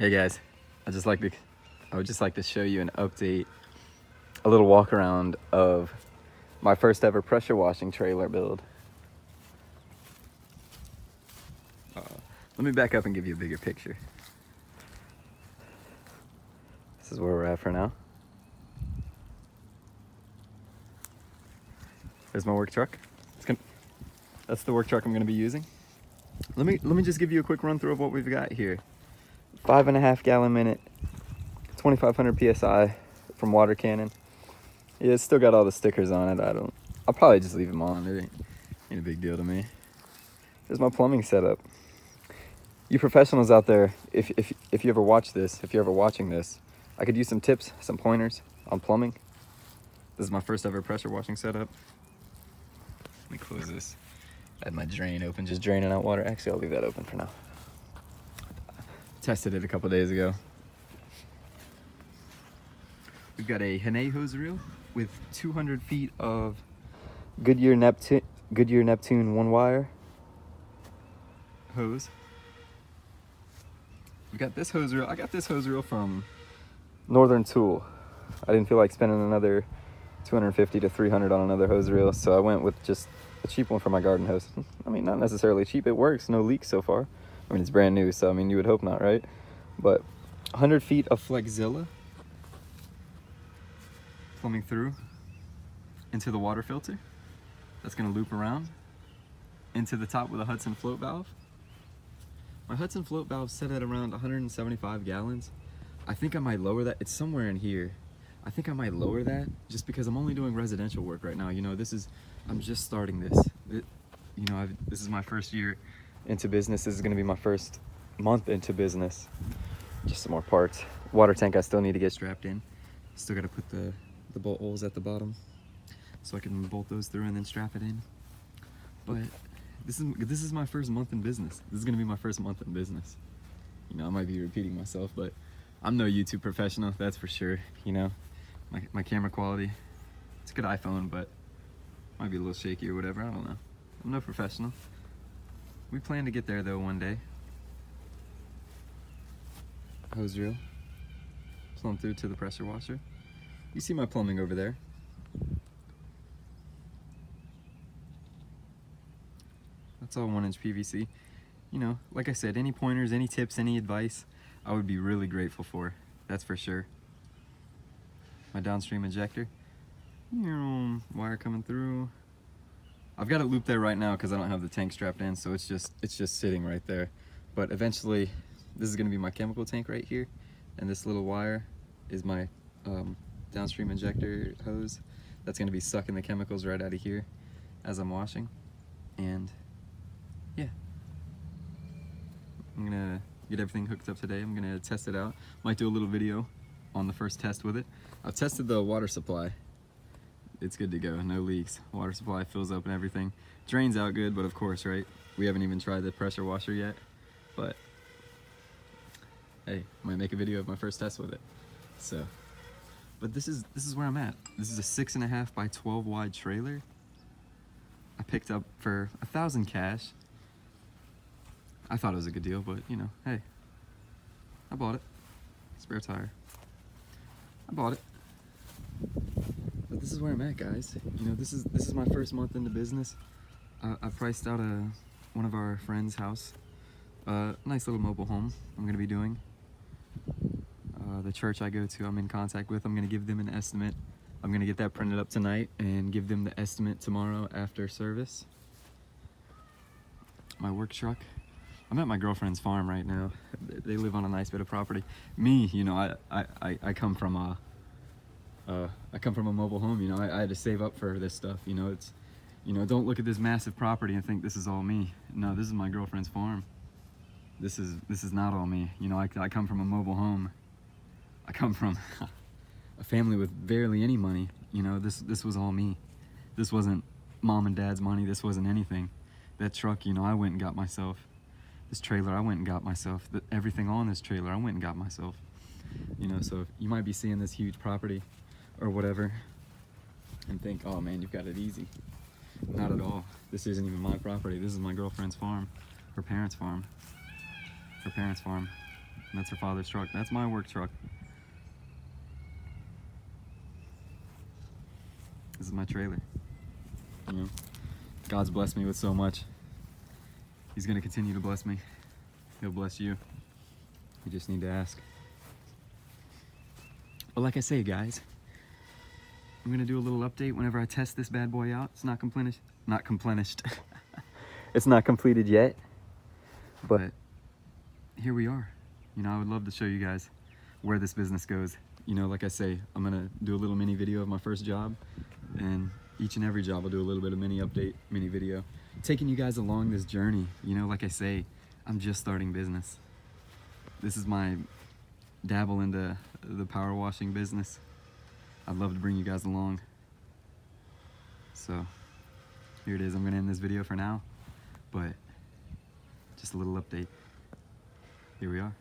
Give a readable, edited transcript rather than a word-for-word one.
Hey guys, I would just like to show you an update, a little walk around of my first ever pressure washing trailer build. Let me back up and give you a bigger picture. This is where we're at for now. There's my work truck. That's the work truck I'm gonna be using. Let me just give you a quick run through of what we've got here. 5.5 gallon minute, 2,500 PSI from Water Cannon. Yeah, it's still got all the stickers on it. I'll probably just leave them on. It ain't a big deal to me. There's my plumbing setup. You professionals out there, if you ever watch this, if you're ever watching this, I could use some tips, some pointers on plumbing. This is my first ever pressure washing setup. Let me close this. I had my drain open, just draining out water. Actually, I'll leave that open for now. Tested it a couple days ago. We've got a Hene hose reel with 200 feet of Goodyear Neptune 1-wire hose. We got this hose reel. I got this hose reel from Northern Tool. I didn't feel like spending another 250 to 300 on another hose reel, so I went with just a cheap one for my garden hose. I mean, not necessarily cheap. It works. No leaks so far. I mean, it's brand new, so I mean, you would hope not, right? But 100 feet of Flexzilla plumbing through into the water filter. That's gonna loop around into the top with a Hudson float valve. My Hudson float valve set at around 175 gallons. I think I might lower that. It's somewhere in here. I think I might lower that just because I'm only doing residential work right now. You know, I'm just starting this. This is my first year into business. This is gonna be my first month into business. Just some more parts. Water tank I still need to get strapped in. Still gotta put the bolt holes at the bottom so I can bolt those through and then strap it in. But this is my first month in business. This is gonna be my first month in business. You know, I might be repeating myself, but I'm no YouTube professional, that's for sure. You know, my camera quality, it's a good iPhone, but might be a little shaky or whatever, I don't know. I'm no professional. We plan to get there though one day. Hose reel, plumb through to the pressure washer. You see my plumbing over there. That's all 1-inch PVC. You know, like I said, any pointers, any tips, any advice, I would be really grateful for. That's for sure. My downstream injector. Wire coming through. I've got it looped there right now because I don't have the tank strapped in, so it's just sitting right there. But eventually, this is gonna be my chemical tank right here, and this little wire is my downstream injector hose. That's gonna be sucking the chemicals right out of here as I'm washing. And yeah, I'm gonna get everything hooked up today. I'm gonna test it out. Might do a little video on the first test with it. I've tested the water supply. It's good to go, no leaks. Water supply fills up and everything. Drains out good, but of course, right? We haven't even tried the pressure washer yet, but hey, might make a video of my first test with it. So, but this is where I'm at. This is a 6.5 by 12 wide trailer. I picked up for 1,000 cash. I thought it was a good deal, but you know, hey, I bought it. Spare tire. I bought it. But this is where I'm at, guys. You know, this is my first month into business. I priced out one of our friends' house. Nice little mobile home I'm gonna be doing. The church I go to, I'm in contact with. I'm gonna give them an estimate. I'm gonna get that printed up tonight and give them the estimate tomorrow after service. My work truck. I'm at my girlfriend's farm right now. They live on a nice bit of property. Me, you know, I come from a mobile home. You know, I had to save up for this stuff. You know, don't look at this massive property and think this is all me. No, this is my girlfriend's farm. This is not all me. You know, I come from a mobile home. I come from a family with barely any money. You know, this was all me. This wasn't mom and dad's money. This wasn't anything. That truck, you know, I went and got myself. This trailer, I went and got myself. Everything on this trailer, I went and got myself. You know, so you might be seeing this huge property or whatever and think, oh man, you've got it easy. Not at all. This isn't even my property. This is my girlfriend's farm. Her parents' farm. Her parents' farm. And that's her father's truck. That's my work truck. This is my trailer. You know, God's blessed me with so much. He's gonna continue to bless me. He'll bless you. You just need to ask. But like I say, guys, I'm gonna do a little update whenever I test this bad boy out. It's not completed. It's not completed yet, but here we are. You know, I would love to show you guys where this business goes. You know, like I say, I'm gonna do a little mini video of my first job, and each and every job I'll do a little bit of mini update, mini video, taking you guys along this journey. You know, like I say, I'm just starting business. This is my dabble into the power washing business. I'd love to bring you guys along. So here it is. I'm gonna end this video for now, but just a little update. Here we are.